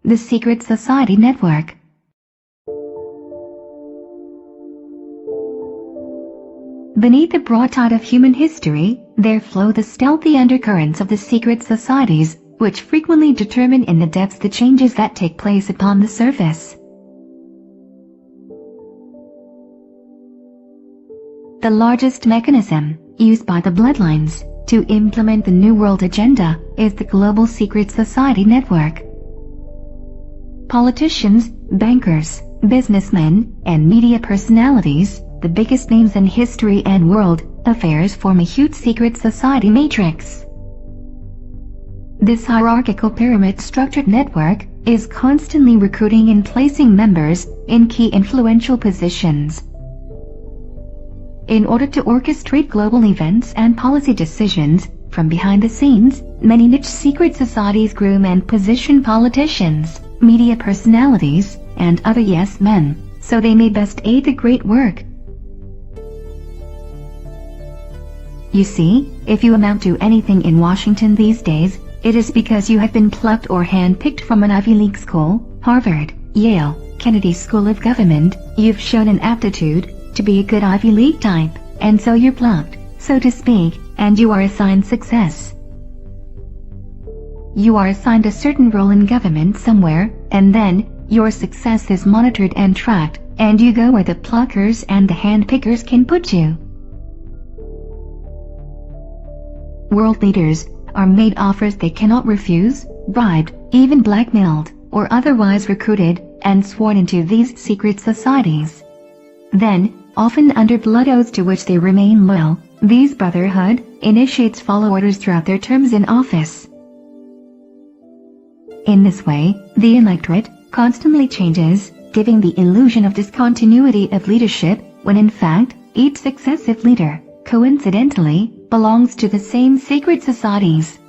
The Secret Society Network. Beneath the broad tide of human history, there flow the stealthy undercurrents of the secret societies, which frequently determine in the depths the changes that take place upon the surface. The largest mechanism, used by the bloodlines, to implement the New World Agenda, is the Global Secret Society Network. Politicians, bankers, businessmen, and media personalities, the biggest names in history and world affairs, form a huge secret society matrix. This hierarchical pyramid-structured network is constantly recruiting and placing members in key influential positions. In order to orchestrate global events and policy decisions, from behind the scenes, many niche secret societies groom and position politicians, media personalities, and other yes men, so they may best aid the great work. You see, if you amount to anything in Washington these days, it is because you have been plucked or hand-picked from an Ivy League school, Harvard, Yale, Kennedy School of Government. You've shown an aptitude to be a good Ivy League type, and so you're plucked, so to speak, and you are assigned success. You are assigned a certain role in government somewhere, and then your success is monitored and tracked, and you go where the pluckers and the hand-pickers can put you. World leaders are made offers they cannot refuse, bribed, even blackmailed, or otherwise recruited and sworn into these secret societies. Then, often under blood oaths to which they remain loyal, these brotherhood initiates follow orders throughout their terms in office. In this way, the electorate constantly changes, giving the illusion of discontinuity of leadership, when in fact, each successive leader, coincidentally, belongs to the same secret societies.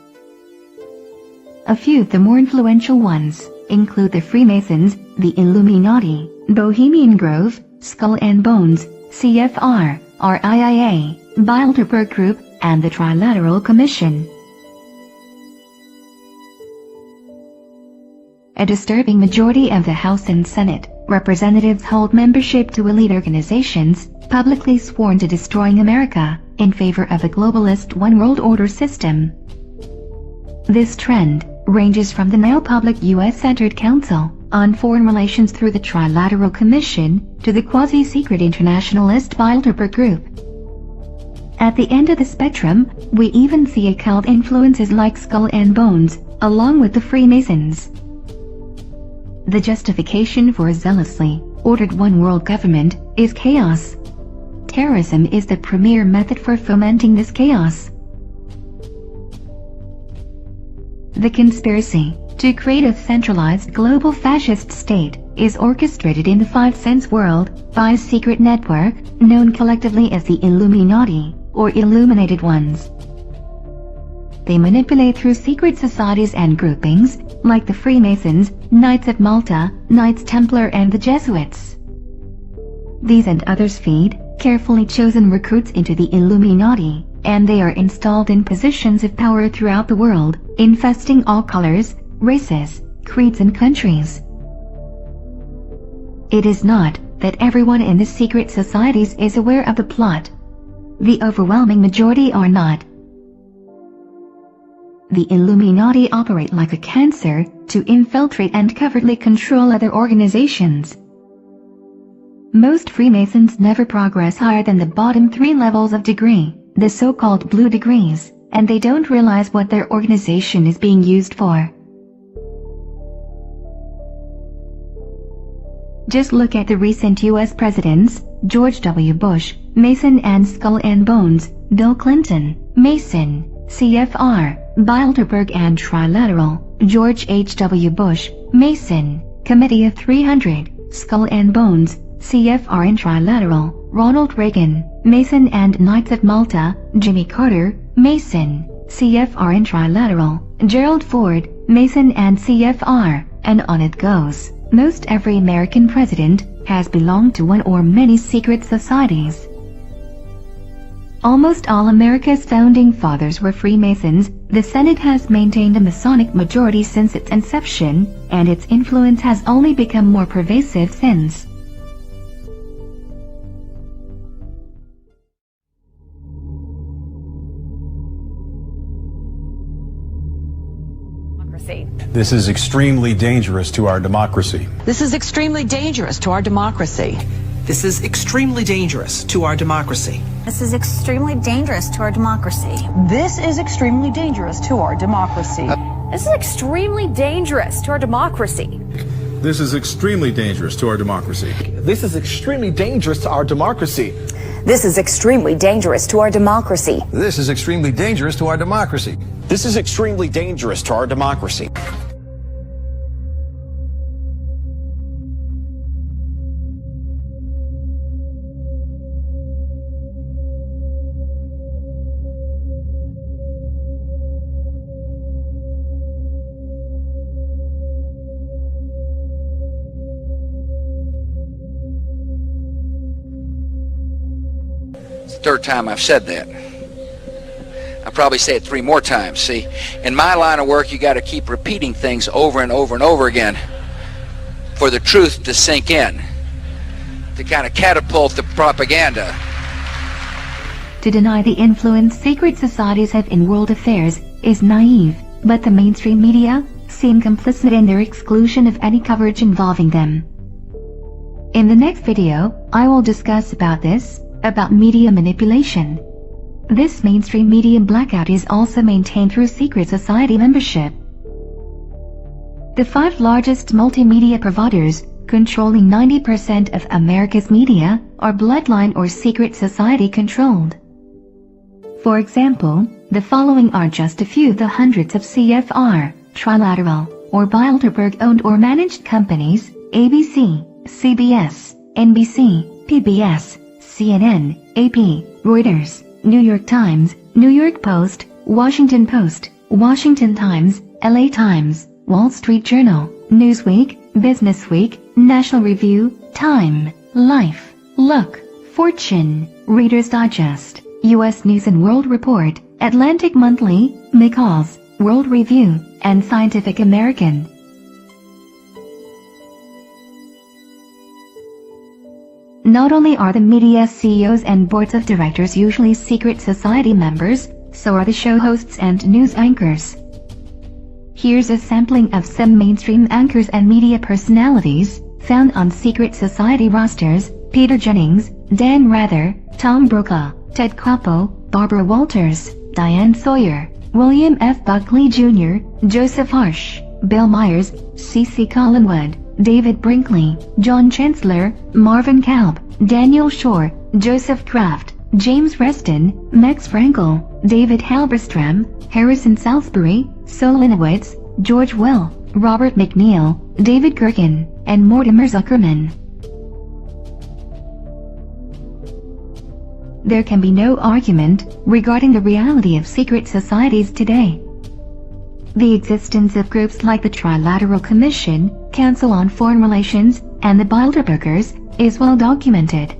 A few of the more influential ones include the Freemasons, the Illuminati, Bohemian Grove, Skull and Bones, CFR, RIIA, Bilderberg Group, and the Trilateral Commission. A disturbing majority of the House and Senate representatives hold membership to elite organizations, publicly sworn to destroying America, in favor of a globalist one-world order system. This trend ranges from the now public U.S.-centered Council on Foreign Relations through the Trilateral Commission to the quasi-secret internationalist Bilderberg Group. At the end of the spectrum, we even see occult influences like Skull and Bones, along with the Freemasons. The justification for a zealously ordered one-world government is chaos. Terrorism is the premier method for fomenting this chaos. The conspiracy to create a centralized global fascist state is orchestrated in the five-sense world by a secret network known collectively as the Illuminati, or Illuminated Ones. They manipulate through secret societies and groupings, like the Freemasons, Knights of Malta, Knights Templar and the Jesuits. These and others feed carefully chosen recruits into the Illuminati, and they are installed in positions of power throughout the world, infesting all colors, races, creeds and countries. It is not that everyone in the secret societies is aware of the plot. The overwhelming majority are not. The Illuminati operate like a cancer to infiltrate and covertly control other organizations. Most Freemasons never progress higher than the bottom 3 levels of degree, the so-called blue degrees, and they don't realize what their organization is being used for. Just look at the recent U.S. presidents, George W. Bush, Mason and Skull and Bones, Bill Clinton, Mason, CFR, Bilderberg and Trilateral, George H.W. Bush, Mason, Committee of 300, Skull and Bones, CFR and Trilateral, Ronald Reagan, Mason and Knights of Malta, Jimmy Carter, Mason, CFR and Trilateral, Gerald Ford, Mason and CFR, and on it goes. Most every American president has belonged to one or many secret societies. almost all America's founding fathers were Freemasons, the Senate has maintained a Masonic majority since its inception, and its influence has only become more pervasive since. This is extremely dangerous to our democracy. This is extremely dangerous to our democracy. This is extremely dangerous to our democracy. This is extremely dangerous to our democracy. This is extremely dangerous to our democracy. This is extremely dangerous to our democracy. This is extremely dangerous to our democracy. This is extremely dangerous to our democracy. This is extremely dangerous to our democracy. This is extremely dangerous to our democracy. This is extremely dangerous to our democracy. Third time I've said that. I'll probably say it 3 more times. See, in my line of work, you got to keep repeating things over and over and over again for the truth to sink in, to kind of catapult the propaganda. To deny the influence secret societies have in world affairs is naive, but the mainstream media seem complicit in their exclusion of any coverage involving them. In the next video, I will discuss about media manipulation. This mainstream media blackout is also maintained through secret society membership. The 5 largest multimedia providers, controlling 90% of America's media, are bloodline or secret society controlled. For example, the following are just a few of the hundreds of CFR, Trilateral, or Bilderberg-owned or managed companies: ABC, CBS, NBC, PBS, CNN, AP, Reuters, New York Times, New York Post, Washington Post, Washington Times, LA Times, Wall Street Journal, Newsweek, Businessweek, National Review, Time, Life, Look, Fortune, Reader's Digest, U.S. News and World Report, Atlantic Monthly, McCall's, World Review, and Scientific American. Not only are the media CEOs and boards of directors usually secret society members, so are the show hosts and news anchors. Here's a sampling of some mainstream anchors and media personalities found on secret society rosters: Peter Jennings, Dan Rather, Tom Brokaw, Ted Koppel, Barbara Walters, Diane Sawyer, William F. Buckley Jr., Joseph Harsh, Bill Myers, C.C. Collinwood, David Brinkley, John Chancellor, Marvin Kalb, Daniel Shore, Joseph Kraft, James Reston, Max Frankel, David Halberstram, Harrison Salisbury, Sol Linowitz, George Will, Robert McNeil, David Gergen, and Mortimer Zuckerman. There can be no argument regarding the reality of secret societies today. The existence of groups like the Trilateral Commission, Council on Foreign Relations, and the Bilderbergers is well documented.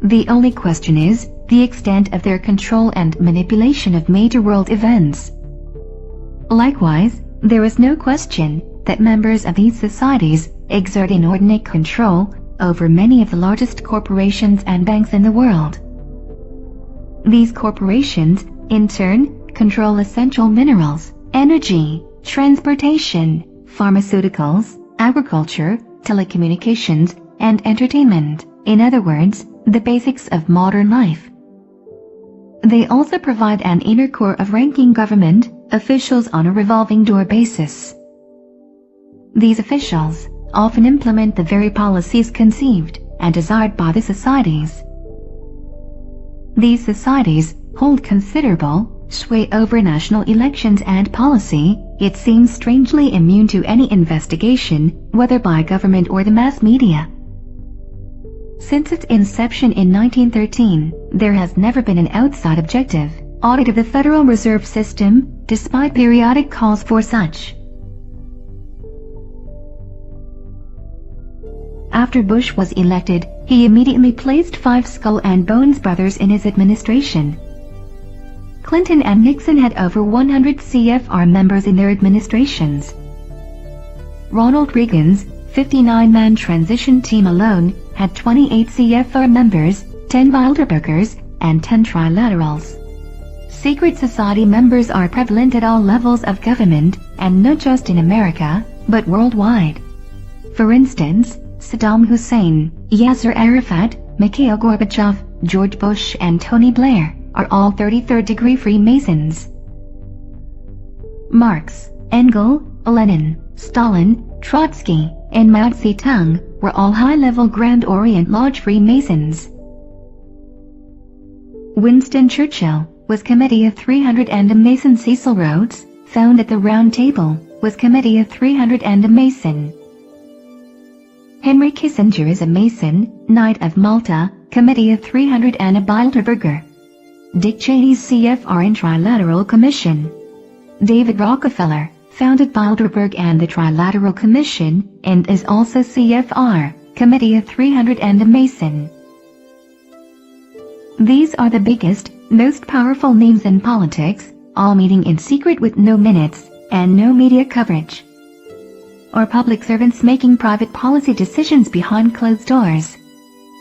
The only question is the extent of their control and manipulation of major world events. Likewise, there is no question that members of these societies exert inordinate control over many of the largest corporations and banks in the world. These corporations, in turn, control essential minerals, energy, transportation, pharmaceuticals, agriculture, telecommunications, and entertainment. In other words, the basics of modern life. They also provide an inner core of ranking government officials on a revolving door basis. These officials often implement the very policies conceived and desired by the societies. These societies hold considerable sway over national elections and policy, it seems strangely immune to any investigation, whether by government or the mass media. Since its inception in 1913, there has never been an outside objective audit of the Federal Reserve System, despite periodic calls for such. After Bush was elected, he immediately placed 5 Skull and Bones brothers in his administration. Clinton and Nixon had over 100 CFR members in their administrations. Ronald Reagan's 59-man transition team alone had 28 CFR members, 10 Bilderbergers, and 10 trilaterals. Secret society members are prevalent at all levels of government, and not just in America, but worldwide. For instance, Saddam Hussein, Yasser Arafat, Mikhail Gorbachev, George Bush and Tony Blair are all 33rd-degree Freemasons. Marx, Engels, Lenin, Stalin, Trotsky, and Mao Zedong were all high-level Grand Orient Lodge Freemasons. Winston Churchill was Committee of 300 and a Mason. Cecil Rhodes, found at the Round Table, was Committee of 300 and a Mason. Henry Kissinger is a Mason, Knight of Malta, Committee of 300 and a Bilderberger. Dick Cheney's CFR and Trilateral Commission. David Rockefeller founded Bilderberg and the Trilateral Commission, and is also CFR, Committee of 300 and a Mason. These are the biggest, most powerful names in politics, all meeting in secret with no minutes, and no media coverage. Or public servants making private policy decisions behind closed doors.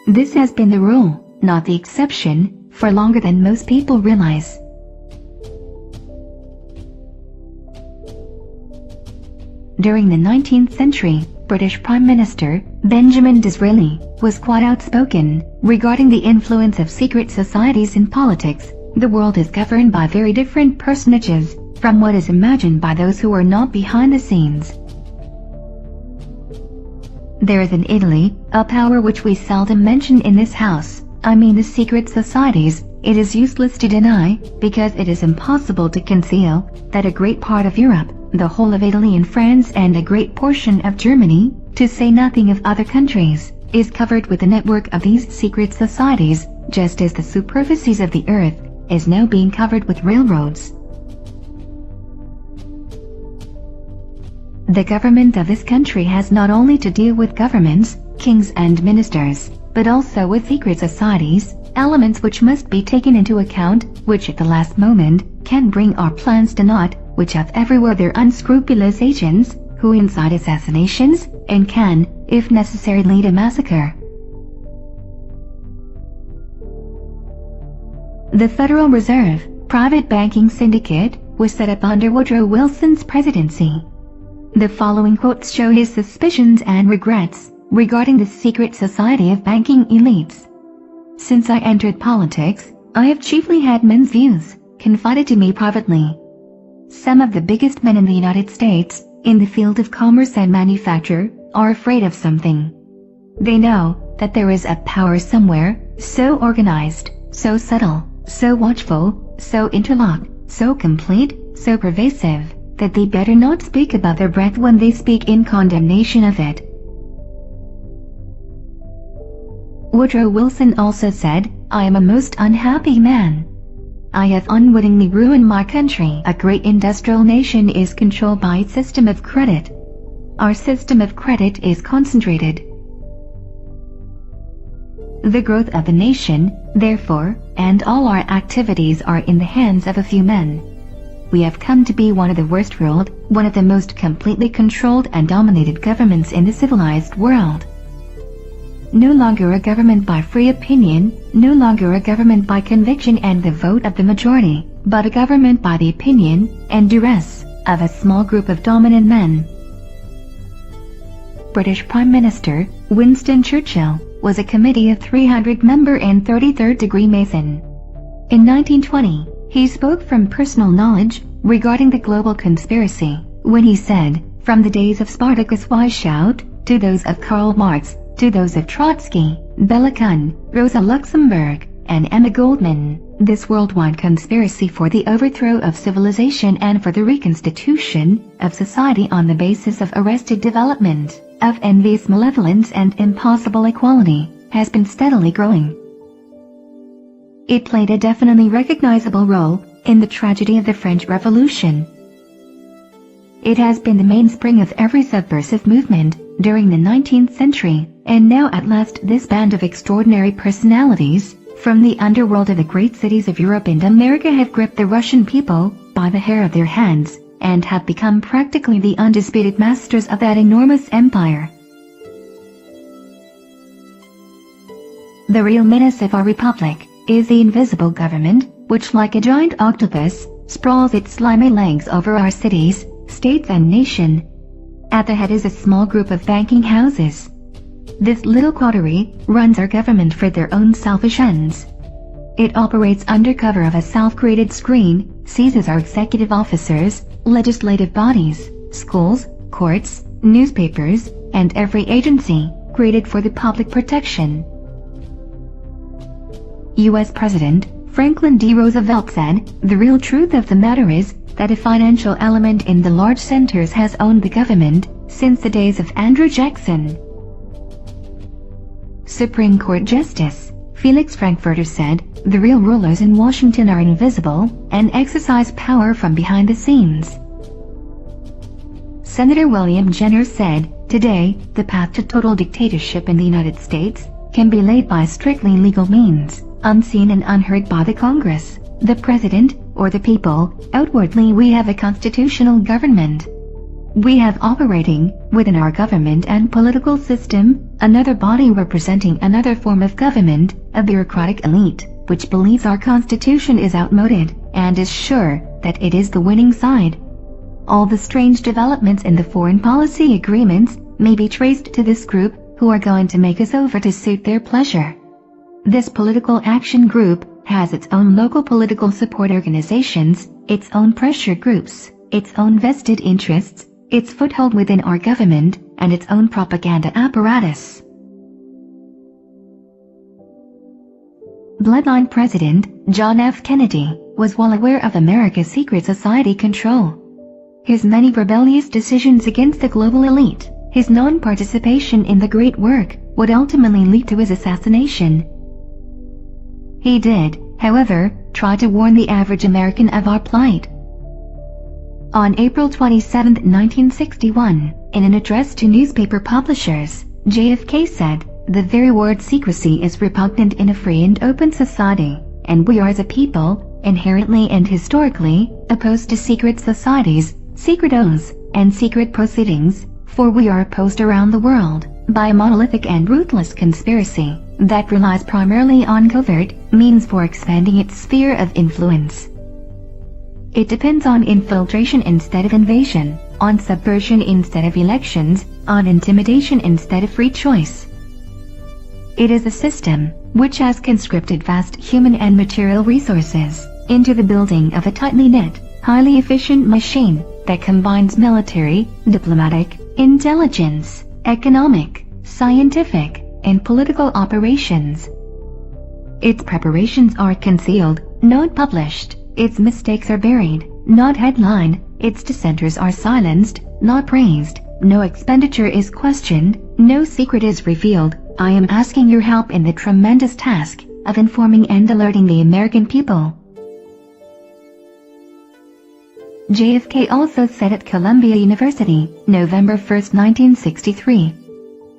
This has been the rule, not the exception, for longer than most people realize. During the 19th century, British Prime Minister Benjamin Disraeli was quite outspoken regarding the influence of secret societies in politics. The world is governed by very different personages from what is imagined by those who are not behind the scenes. There is in Italy a power which we seldom mention in this house, I mean the secret societies. It is useless to deny, because it is impossible to conceal, that a great part of Europe, the whole of Italy and France and a great portion of Germany, to say nothing of other countries, is covered with a network of these secret societies, just as the superficies of the earth is now being covered with railroads. The government of this country has not only to deal with governments, kings and ministers, but also with secret societies, elements which must be taken into account, which at the last moment can bring our plans to naught, which have everywhere their unscrupulous agents, who incite assassinations, and can, if necessary, lead a massacre. The Federal Reserve private banking syndicate was set up under Woodrow Wilson's presidency. The following quotes show his suspicions and regrets regarding the secret society of banking elites. Since I entered politics, I have chiefly had men's views confided to me privately. Some of the biggest men in the United States, in the field of commerce and manufacture, are afraid of something. They know that there is a power somewhere, so organized, so subtle, so watchful, so interlocked, so complete, so pervasive, that they better not speak above their breath when they speak in condemnation of it. Woodrow Wilson also said, "I am a most unhappy man. I have unwittingly ruined my country." A great industrial nation is controlled by its system of credit. Our system of credit is concentrated. The growth of the nation, therefore, and all our activities are in the hands of a few men. We have come to be one of the worst ruled, one of the most completely controlled and dominated governments in the civilized world. No longer a government by free opinion, no longer a government by conviction and the vote of the majority, but a government by the opinion and duress of a small group of dominant men. British Prime Minister Winston Churchill was a Committee of 300 member and 33rd degree Mason. In 1920, he spoke from personal knowledge regarding the global conspiracy, when he said, "From the days of Spartacus Weishaupt, to those of Karl Marx, to those of Trotsky, Bela Kun, Rosa Luxemburg, and Emma Goldman, this worldwide conspiracy for the overthrow of civilization and for the reconstitution of society on the basis of arrested development, of envious malevolence and impossible equality, has been steadily growing. It played a definitely recognizable role in the tragedy of the French Revolution. It has been the mainspring of every subversive movement, during the 19th century, and now at last this band of extraordinary personalities from the underworld of the great cities of Europe and America have gripped the Russian people by the hair of their hands and have become practically the undisputed masters of that enormous empire. The real menace of our republic is the invisible government, which like a giant octopus, sprawls its slimy legs over our cities, states and nation. At the head is a small group of banking houses. This little coterie runs our government for their own selfish ends. It operates under cover of a self-created screen, seizes our executive officers, legislative bodies, schools, courts, newspapers, and every agency created for the public protection. U.S. President Franklin D. Roosevelt said, "The real truth of the matter is that a financial element in the large centers has owned the government since the days of Andrew Jackson." Supreme Court Justice Felix Frankfurter said, "The real rulers in Washington are invisible and exercise power from behind the scenes." Senator William Jenner said, "Today, the path to total dictatorship in the United States can be laid by strictly legal means, unseen and unheard by the Congress, the President, or the people. Outwardly we have a constitutional government. We have operating, within our government and political system, another body representing another form of government, a bureaucratic elite, which believes our constitution is outmoded, and is sure that it is the winning side. All the strange developments in the foreign policy agreements may be traced to this group, who are going to make us over to suit their pleasure. This political action group has its own local political support organizations, its own pressure groups, its own vested interests, its foothold within our government, and its own propaganda apparatus." Bloodline President John F. Kennedy was well aware of America's secret society control. His many rebellious decisions against the global elite, his non-participation in the great work, would ultimately lead to his assassination. He did, however, try to warn the average American of our plight. On April 27, 1961, in an address to newspaper publishers, JFK said, "The very word secrecy is repugnant in a free and open society, and we are as a people, inherently and historically, opposed to secret societies, secret oaths, and secret proceedings, for we are opposed around the world by a monolithic and ruthless conspiracy that relies primarily on covert means for expanding its sphere of influence. It depends on infiltration instead of invasion, on subversion instead of elections, on intimidation instead of free choice. It is a system which has conscripted vast human and material resources into the building of a tightly knit, highly efficient machine that combines military, diplomatic, intelligence, economic, scientific, and political operations. Its preparations are concealed, not published. Its mistakes are buried, not headlined. Its dissenters are silenced, not praised. No expenditure is questioned, no secret is revealed. I am asking your help in the tremendous task of informing and alerting the American people." JFK also said at Columbia University, November 1, 1963,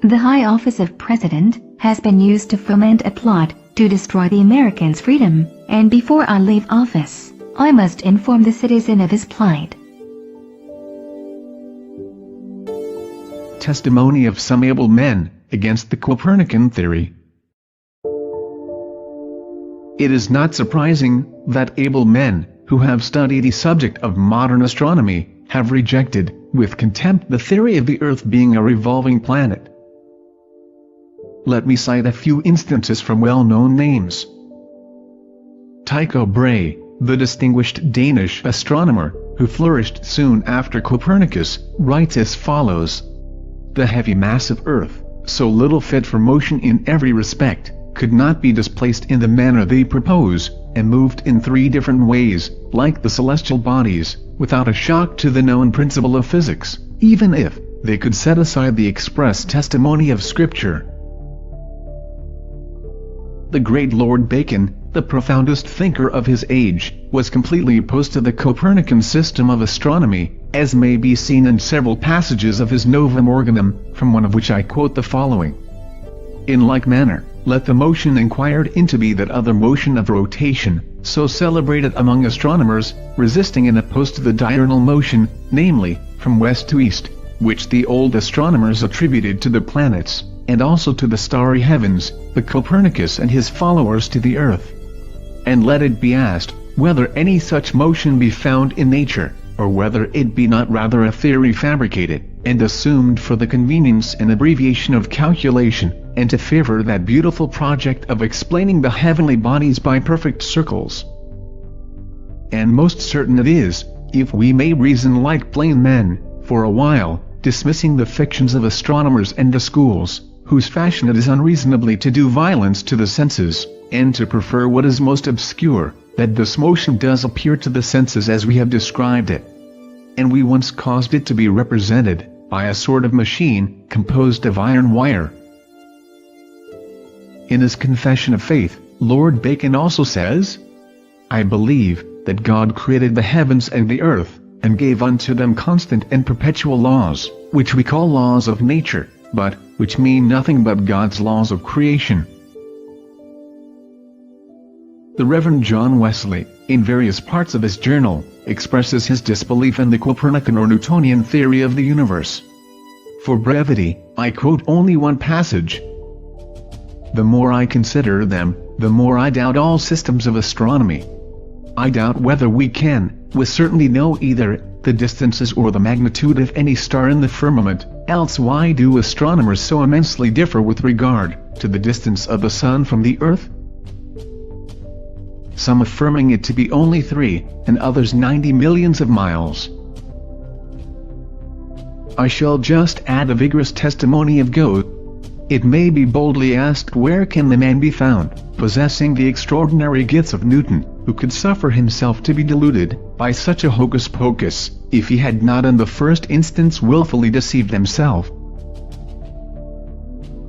"The high office of president has been used to foment a plot to destroy the Americans' freedom, and before I leave office, I must inform the citizen of his plight." Testimony of some able men against the Copernican theory. It is not surprising that able men who have studied the subject of modern astronomy have rejected, with contempt, the theory of the Earth being a revolving planet. Let me cite a few instances from well-known names. Tycho Brahe, the distinguished Danish astronomer, who flourished soon after Copernicus, writes as follows: "The heavy mass of Earth, so little fit for motion in every respect, could not be displaced in the manner they propose, and moved in three different ways, like the celestial bodies, without a shock to the known principle of physics, even if they could set aside the express testimony of Scripture." The great Lord Bacon, the profoundest thinker of his age, was completely opposed to the Copernican system of astronomy, as may be seen in several passages of his Novum Organum, from one of which I quote the following. In like manner, let the motion inquired into be that other motion of rotation, so celebrated among astronomers, resisting and opposed to the diurnal motion, namely, from west to east, which the old astronomers attributed to the planets, and also to the starry heavens, the Copernicus and his followers to the earth. And let it be asked, whether any such motion be found in nature, or whether it be not rather a theory fabricated, and assumed for the convenience and abbreviation of calculation, and to favor that beautiful project of explaining the heavenly bodies by perfect circles. And most certain it is, if we may reason like plain men, for a while, dismissing the fictions of astronomers and the schools, whose fashion it is unreasonably to do violence to the senses, and to prefer what is most obscure, that this motion does appear to the senses as we have described it. And we once caused it to be represented, by a sort of machine, composed of iron wire. In his Confession of Faith, Lord Bacon also says, I believe, that God created the heavens and the earth, and gave unto them constant and perpetual laws, which we call laws of nature, but, which mean nothing but God's laws of creation. The Reverend John Wesley, in various parts of his journal, expresses his disbelief in the Copernican or Newtonian theory of the universe. For brevity, I quote only one passage. The more I consider them, the more I doubt all systems of astronomy. I doubt whether we can, with certainty know either, the distances or the magnitude of any star in the firmament, else why do astronomers so immensely differ with regard to the distance of the sun from the earth? Some affirming it to be only 3, and others 90 millions of miles. I shall just add a vigorous testimony of Goethe. It may be boldly asked, where can the man be found, possessing the extraordinary gifts of Newton, who could suffer himself to be deluded by such a hocus-pocus, if he had not in the first instance willfully deceived himself?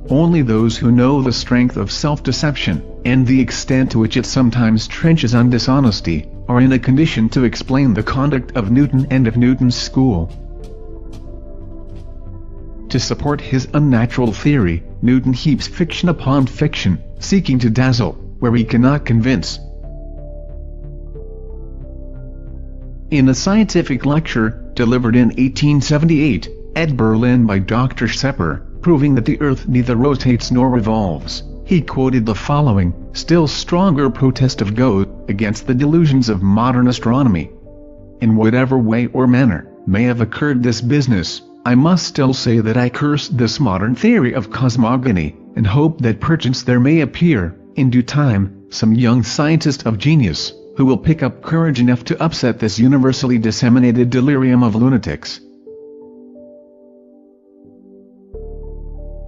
Only those who know the strength of self-deception, and the extent to which it sometimes trenches on dishonesty, are in a condition to explain the conduct of Newton and of Newton's school. To support his unnatural theory, Newton heaps fiction upon fiction, seeking to dazzle, where he cannot convince. In a scientific lecture, delivered in 1878, at Berlin by Dr. Sepper, proving that the Earth neither rotates nor revolves, he quoted the following, still stronger protest of Goethe, against the delusions of modern astronomy. In whatever way or manner may have occurred this business, I must still say that I curse this modern theory of cosmogony, and hope that perchance there may appear, in due time, some young scientist of genius, who will pick up courage enough to upset this universally disseminated delirium of lunatics.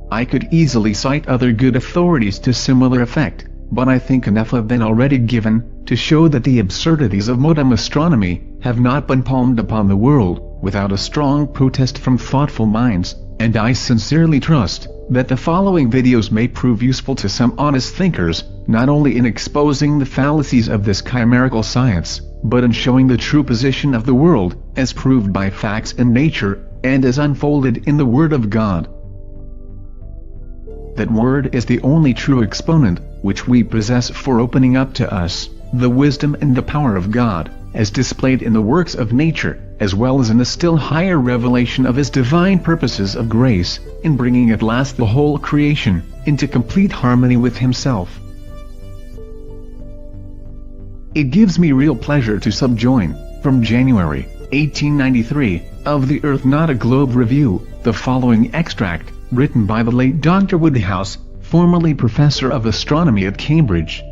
I could easily cite other good authorities to similar effect, but I think enough have been already given, to show that the absurdities of modern astronomy have not been palmed upon the world, without a strong protest from thoughtful minds, and I sincerely trust that the following videos may prove useful to some honest thinkers, not only in exposing the fallacies of this chimerical science, but in showing the true position of the world, as proved by facts in nature, and as unfolded in the Word of God. That Word is the only true exponent, which we possess for opening up to us, the wisdom and the power of God, as displayed in the works of nature, as well as in the still higher revelation of His divine purposes of grace, in bringing at last the whole creation into complete harmony with Himself. It gives me real pleasure to subjoin, from January 1893, of the Earth Not a Globe Review, the following extract, written by the late Dr. Woodhouse, formerly professor of astronomy at Cambridge.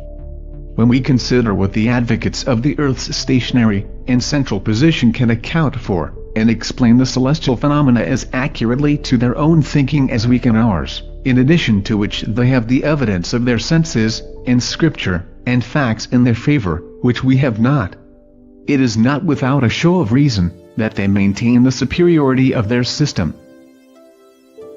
When we consider what the advocates of the Earth's stationary and central position can account for, and explain the celestial phenomena as accurately to their own thinking as we can ours, in addition to which they have the evidence of their senses, and scripture, and facts in their favor, which we have not, it is not without a show of reason, that they maintain the superiority of their system.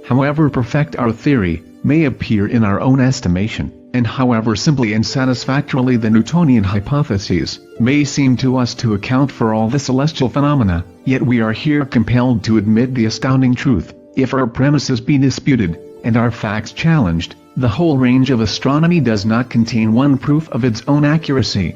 However perfect our theory may appear in our own estimation, And however simply and satisfactorily the Newtonian hypotheses may seem to us to account for all the celestial phenomena, yet we are here compelled to admit the astounding truth: if our premises be disputed, and our facts challenged, the whole range of astronomy does not contain one proof of its own accuracy.